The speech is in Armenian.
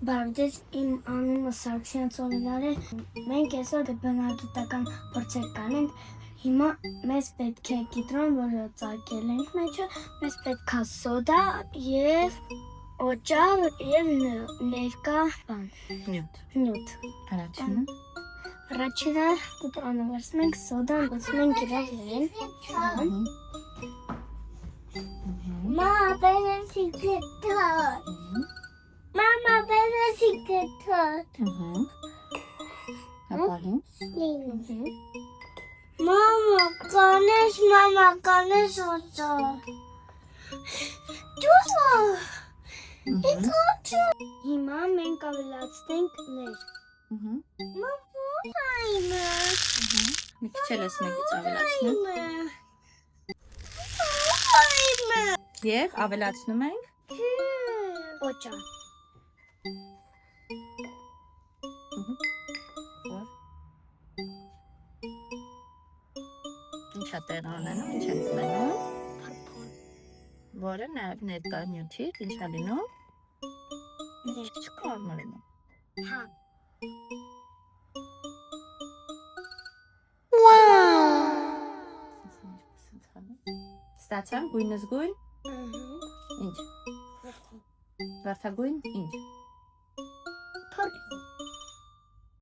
Բարդես իմ անունը Սարգսյան Ծովինար է, մենք այսօր բնագիտական փորձեր կանենք, հիմա մեզ պետք է կիտրոն, որը ծակել ենք մեջը, մեզ պետք է սոդա և օճառ և ներկա բան, նյութ։ Առաջինը կիտրոնը վերցնում ենք, սոդան գցում ենք իրար վրան։ Մամա, բերեցի կիտրոն։ Մամա, բերեցի կիտրոն։ Մամա, կանես օճառ։ Հիմա մենք ավելացնենք ներք։ Մի քիչ էլ ես մեկից ավելացնում։ Եվ ավելացնում ենք օճառ։ Ինչա տեղ անենում, ինչ ենք ունենում, որը նաև ներկա նյութից ինչա լինում, չկարմար լինում։ Հա։ Ստացան գույնզգույն, ինչ, վարդագույն, ինչ,